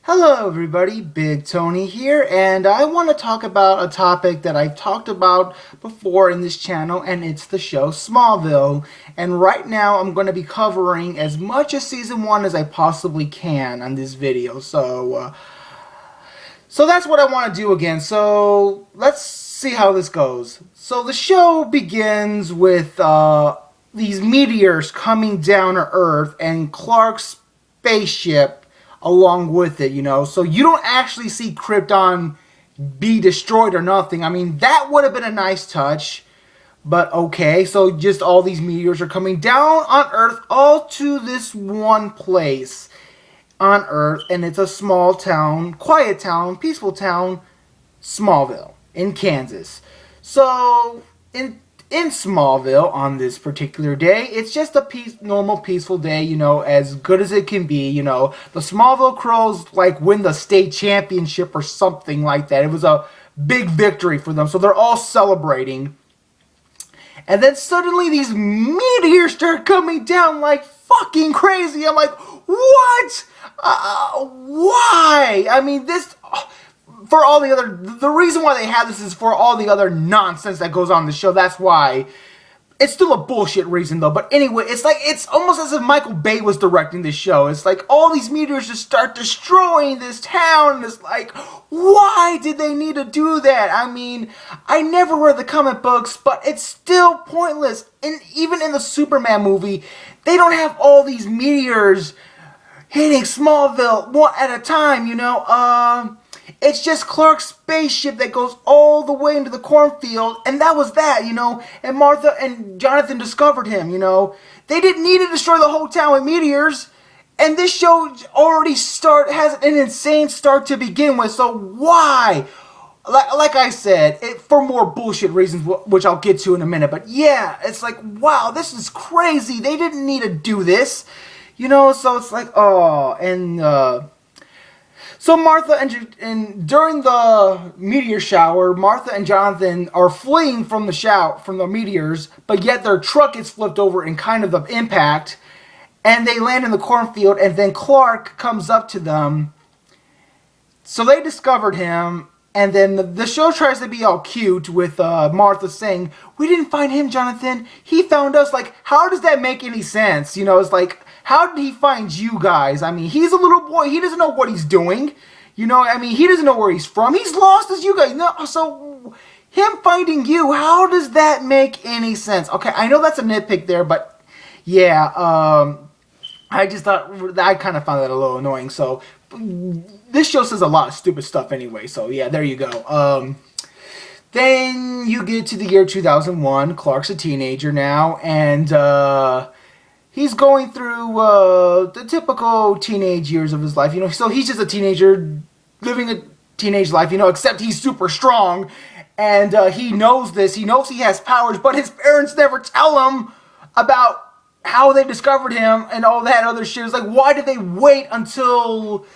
Hello everybody, Big Tony here, and I want to talk about a topic that I've talked about before in this channel, and it's the show Smallville. And right now I'm going to be covering as much of Season 1 as I possibly can on this video, so that's what I want to do again. So let's see how this goes. So the show begins with these meteors coming down to Earth and Clark's spaceship along with it, so you don't actually see Krypton be destroyed or nothing. I mean, that would have been a nice touch, but okay. So just all these meteors are coming down on Earth, all to this one place on Earth, and it's a small town, quiet town, peaceful town, Smallville in Kansas. So in Smallville on this particular day, it's just a normal peaceful day, as good as it can be. The Smallville Crows win the state championship or something like that. It was a big victory for them, so they're all celebrating. And then suddenly these meteors start coming down like fucking crazy. I'm like, what? Why? I mean, for all the reason why they have this is for all the other nonsense that goes on in the show. That's why. It's still a bullshit reason though. But anyway, it's almost as if Michael Bay was directing this show. It's like all these meteors just start destroying this town. And it's like, why did they need to do that? I mean, I never read the comic books, but it's still pointless. And even in the Superman movie, they don't have all these meteors hitting Smallville one at a time, It's just Clark's spaceship that goes all the way into the cornfield, and that was that, and Martha and Jonathan discovered him, They didn't need to destroy the whole town with meteors, and this show already has an insane start to begin with, so why? Like I said, for more bullshit reasons, which I'll get to in a minute, but yeah, it's like, wow, this is crazy, they didn't need to do this, so it's like, oh, and, so Martha and during the meteor shower, Martha and Jonathan are fleeing from the meteors, but yet their truck is flipped over in kind of the impact, and they land in the cornfield, and then Clark comes up to them. So they discovered him, and then the show tries to be all cute with Martha saying, "We didn't find him, Jonathan. He found us." Like, how does that make any sense? It's like, how did he find you guys? I mean, he's a little boy. He doesn't know what he's doing. He doesn't know where he's from. He's lost as you guys know. So him finding you, how does that make any sense? Okay, I know that's a nitpick there, but yeah, I just thought, I kind of found that a little annoying. So this show says a lot of stupid stuff anyway. So yeah, there you go. Then you get to the year 2001. Clark's a teenager now, and he's going through the typical teenage years of his life, so he's just a teenager living a teenage life, except he's super strong, and he knows this, he knows he has powers, but his parents never tell him about how they discovered him and all that other shit. It's like, why did they wait until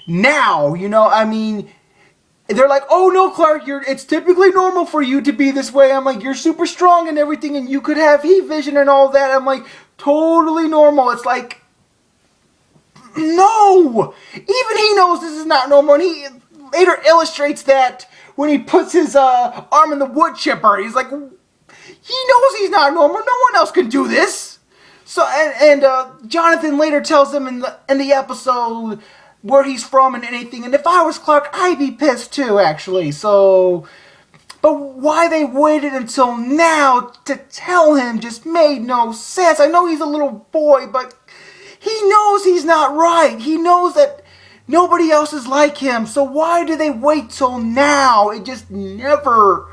now, I mean, they're like, "Oh no, Clark, it's typically normal for you to be this way." I'm like, "You're super strong and everything, and you could have heat vision and all that." I'm like, totally normal. It's like, no! Even he knows this is not normal, and he later illustrates that when he puts his arm in the wood chipper. He's like, he knows he's not normal. No one else can do this. So, and Jonathan later tells him in the episode where he's from and anything, and if I was Clark, I'd be pissed too, actually. So, but why they waited until now to tell him just made no sense. I know he's a little boy, but he knows he's not right. He knows that nobody else is like him. So why do they wait till now? It just never...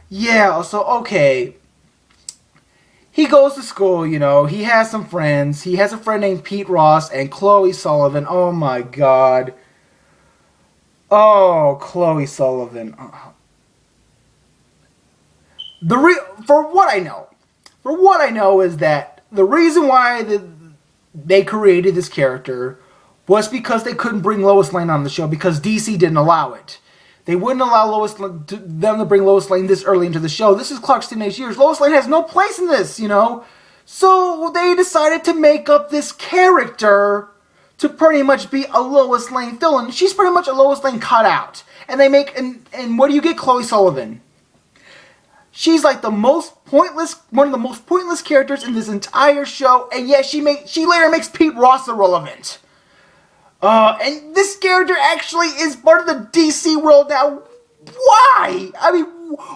Yeah, so okay. He goes to school, he has some friends. He has a friend named Pete Ross and Chloe Sullivan. Oh my god. Oh, Chloe Sullivan. For what I know is that the reason why they created this character was because they couldn't bring Lois Lane on the show because DC didn't allow it. They wouldn't allow them to bring Lois Lane this early into the show. This is Clark's teenage years. Lois Lane has no place in this, So they decided to make up this character to pretty much be a Lois Lane villain. She's pretty much a Lois Lane cutout. And they make, and what do you get? Chloe Sullivan. She's like one of the most pointless characters in this entire show, and yet she later makes Pete Ross irrelevant. And this character actually is part of the DC world now. Why? I mean,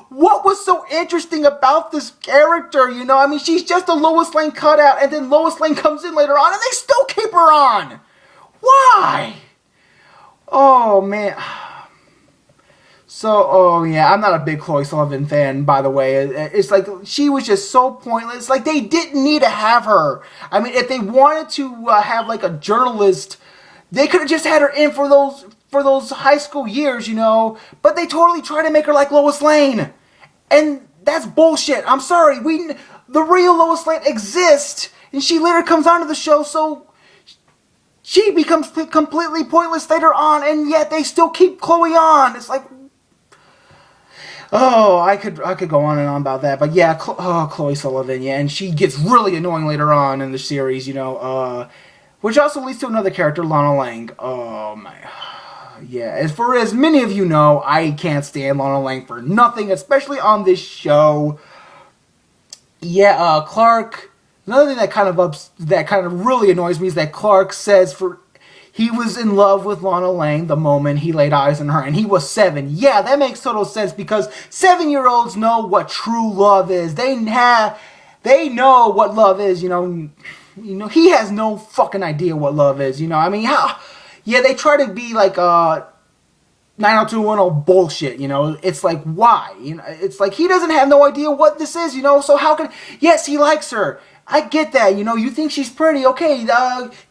what was so interesting about this character, you know? I mean, she's just a Lois Lane cutout, and then Lois Lane comes in later on, and they still keep her on. Why? Oh, man. So, oh yeah, I'm not a big Chloe Sullivan fan, by the way. It's like, she was just so pointless. Like, they didn't need to have her. I mean, if they wanted to have, like, a journalist, they could have just had her in for those high school years, you know. But they totally try to make her like Lois Lane. And that's bullshit. I'm sorry. The real Lois Lane exists. And she later comes onto the show, so she becomes completely pointless later on. And yet they still keep Chloe on. It's like, oh, I could go on and on about that, but yeah, Chloe Sullivan, yeah, and she gets really annoying later on in the series, you know, which also leads to another character, Lana Lang. Oh my, yeah, as many of you know, I can't stand Lana Lang for nothing, especially on this show. Yeah, Clark. Another thing that kind of really annoys me is that Clark says he was in love with Lana Lang the moment he laid eyes on her, and he was 7. Yeah, that makes total sense, because 7-year-olds know what true love is. They know what love is, you know, he has no fucking idea what love is, you know, I mean, yeah, they try to be like, 90210 bullshit, you know, it's like, why, you know, it's like, he doesn't have no idea what this is, you know, so how can, yes, he likes her, I get that, you know, you think she's pretty, okay,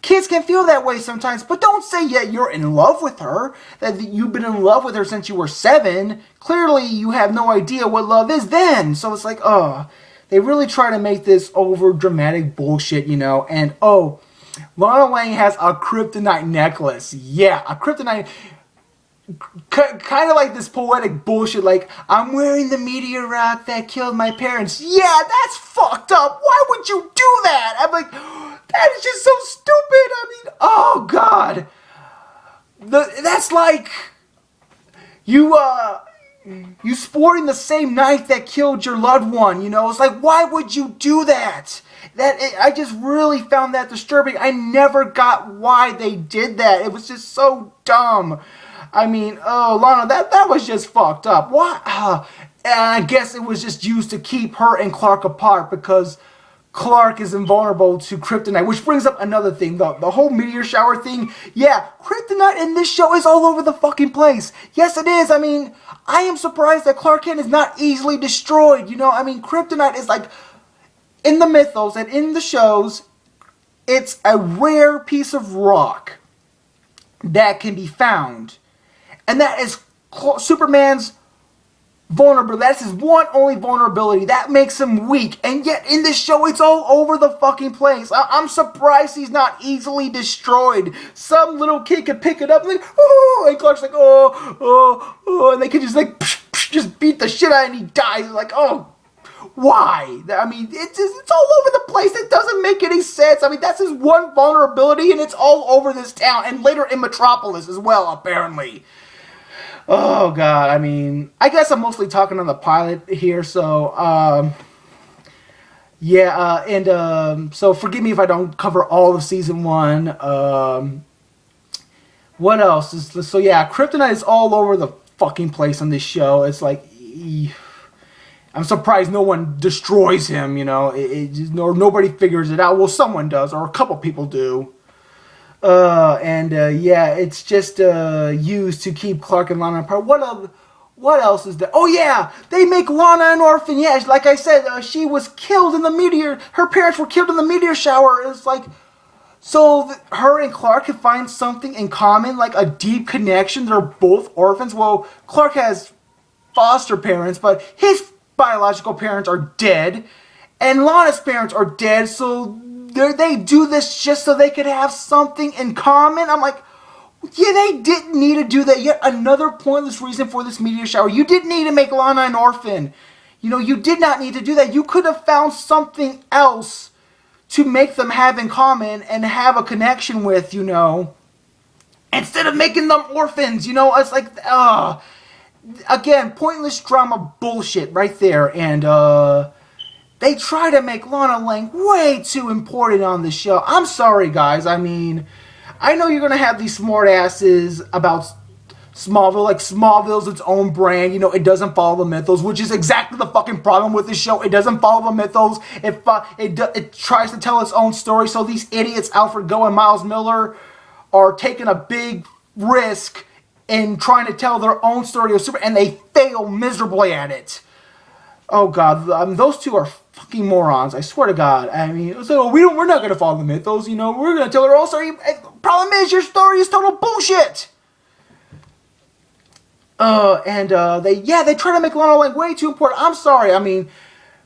kids can feel that way sometimes, but don't say yet you're in love with her, that you've been in love with her since you were 7, clearly you have no idea what love is then, so it's like, they really try to make this over dramatic bullshit, you know, and Lana Lang has a kryptonite necklace, yeah, a kryptonite, kind of like this poetic bullshit, like, I'm wearing the meteor rock that killed my parents. Yeah, that's fucked up. Why would you do that? I'm like, that is just so stupid. I mean, oh, God. That's like you sporting the same knife that killed your loved one, you know? It's like, why would you do that? I just really found that disturbing. I never got why they did that. It was just so dumb. I mean, Lana, that was just fucked up. Why? And I guess it was just used to keep her and Clark apart, because Clark is invulnerable to kryptonite, which brings up another thing, the whole meteor shower thing. Yeah, kryptonite in this show is all over the fucking place. Yes, it is. I mean, I am surprised that Clark Kent is not easily destroyed, you know? I mean, kryptonite is like, in the mythos and in the shows, it's a rare piece of rock that can be found. And that is Superman's vulnerability. That's his one only vulnerability. That makes him weak. And yet in this show, it's all over the fucking place. I'm surprised he's not easily destroyed. Some little kid could pick it up and like, oh, and Clark's like, oh, and they could just like, just beat the shit out of him and he dies. Like, oh, why? I mean, it's all over the place. It doesn't make any sense. I mean, that's his one vulnerability, and it's all over this town, and later in Metropolis as well, apparently. Oh, God, I mean, I guess I'm mostly talking on the pilot here, so, yeah, and, so forgive me if I don't cover all of Season 1, what else? So, yeah, kryptonite is all over the fucking place on this show. It's like, I'm surprised no one destroys him, you know, or nobody figures it out. Well, someone does, or a couple people do. Yeah, it's just used to keep Clark and Lana apart. What else is there? Oh yeah, they make Lana an orphan. Yeah, like I said, she was killed in the meteor. Her parents were killed in the meteor shower. It's like, so her and Clark can find something in common, like a deep connection. They're both orphans. Well, Clark has foster parents, but his biological parents are dead, and Lana's parents are dead. So they do this just so they could have something in common. I'm like, yeah, they didn't need to do that. Yet another pointless reason for this meteor shower. You didn't need to make Lana an orphan. You know, you did not need to do that. You could have found something else to make them have in common and have a connection with, you know, instead of making them orphans, you know. It's like, again, pointless drama bullshit right there. And they try to make Lana Lang way too important on the show. I'm sorry, guys. I mean, I know you're going to have these smart asses about Smallville. Like, Smallville's its own brand. You know, it doesn't follow the mythos, which is exactly the fucking problem with the show. It doesn't follow the mythos. It tries to tell its own story. So these idiots, Alfred Goh and Miles Miller, are taking a big risk in trying to tell their own story of Superman, and they fail miserably at it. Oh, God. Those two are fucking morons. I swear to God. I mean, so we're not going to follow the mythos, you know. We're going to tell our own story. Problem is, your story is total bullshit. They try to make Lana Lang way too important. I'm sorry. I mean,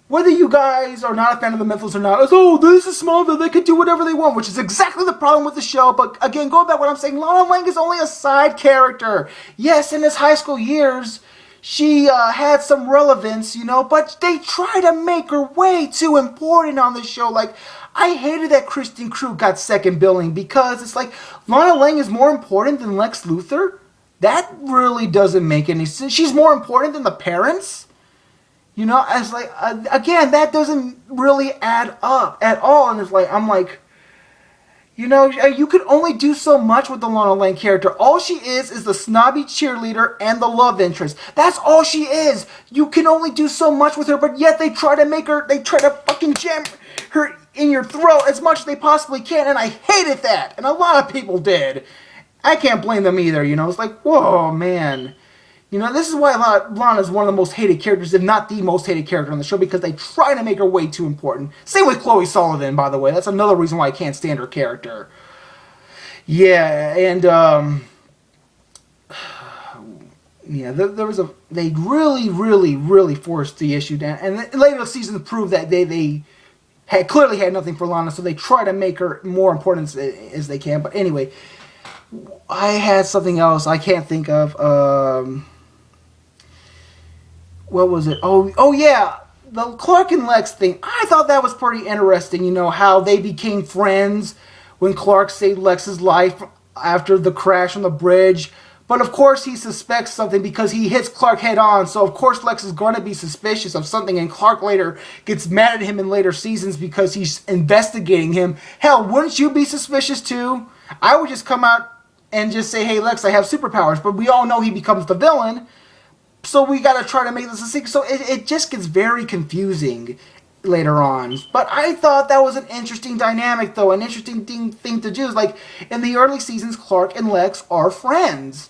whether you guys are not a fan of the mythos or not, it's, oh, this is Smallville, they can do whatever they want, which is exactly the problem with the show. But again, going back to what I'm saying, Lana Lang is only a side character. Yes, in his high school years, she had some relevance, you know, but they try to make her way too important on the show. Like, I hated that Kristen Krug got second billing, because it's like, Lana Lang is more important than Lex Luthor? That really doesn't make any sense. She's more important than the parents? You know, it's like, again, that doesn't really add up at all. And it's like, I'm like, you know, you could only do so much with the Lana Lang character. All she is the snobby cheerleader and the love interest. That's all she is. You can only do so much with her, but yet they try to fucking jam her in your throat as much as they possibly can, and I hated that. And a lot of people did. I can't blame them either, you know. It's like, whoa, man. You know, this is why Lana is one of the most hated characters, if not the most hated character on the show, because they try to make her way too important. Same with Chloe Sullivan, by the way. That's another reason why I can't stand her character. Yeah, and, yeah, they really forced the issue down. And later the season proved that they clearly had nothing for Lana, so they try to make her more important as they can. But anyway, I had something else I can't think of. What was it? Oh yeah, the Clark and Lex thing. I thought that was pretty interesting, you know, how they became friends when Clark saved Lex's life after the crash on the bridge. But of course he suspects something because he hits Clark head on, so of course Lex is going to be suspicious of something, and Clark later gets mad at him in later seasons because he's investigating him. Hell, wouldn't you be suspicious too? I would just come out and just say, hey Lex, I have superpowers, but we all know he becomes the villain. So we gotta try to make this a secret. So it just gets very confusing later on. But I thought that was an interesting dynamic, though. An interesting thing to do. Is like, in the early seasons, Clark and Lex are friends.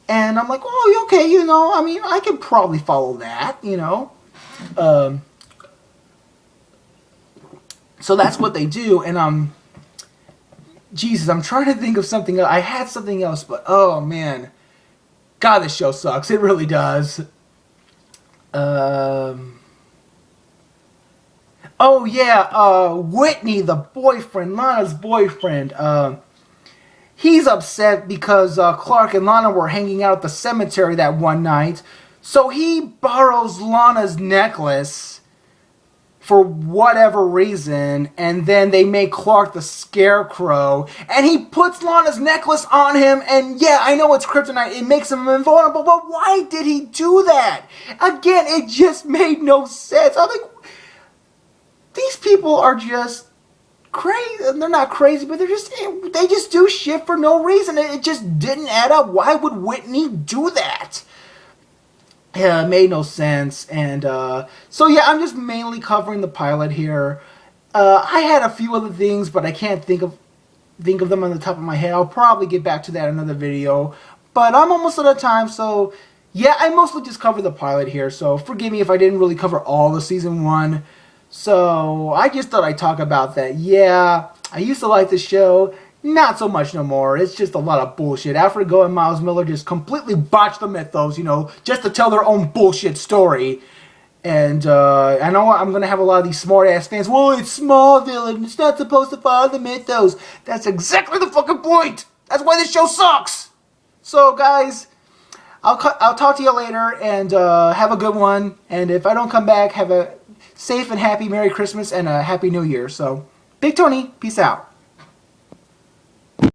And I'm like, oh, okay, you know, I mean, I can probably follow that, you know. So that's what they do. And, Jesus, I'm trying to think of something else. I had something else, but, oh, man. God, this show sucks. It really does. Oh, yeah, Whitney, the boyfriend, Lana's boyfriend, he's upset because Clark and Lana were hanging out at the cemetery that one night, so he borrows Lana's necklace for whatever reason, and then they make Clark the Scarecrow, and he puts Lana's necklace on him, and yeah, I know it's kryptonite, it makes him invulnerable, but why did he do that? Again, it just made no sense. I'm like, these people are just crazy. They're not crazy, but they just do shit for no reason. It just didn't add up. Why would Whitney do that? Yeah, it made no sense. And so yeah, I'm just mainly covering the pilot here. I had a few other things, but I can't think of them on the top of my head. I'll probably get back to that in another video. But I'm almost out of time, so yeah, I mostly just covered the pilot here. So forgive me if I didn't really cover all of season 1. So I just thought I'd talk about that. Yeah, I used to like the show. Not so much no more. It's just a lot of bullshit. Alfred Goh and Miles Miller just completely botched the mythos, you know, just to tell their own bullshit story. And I know I'm going to have a lot of these smart-ass fans. Well, it's Smallville and it's not supposed to follow the mythos. That's exactly the fucking point. That's why this show sucks. So, guys, I'll talk to you later, and have a good one. And if I don't come back, have a safe and happy Merry Christmas and a Happy New Year. So, Big Tony, peace out.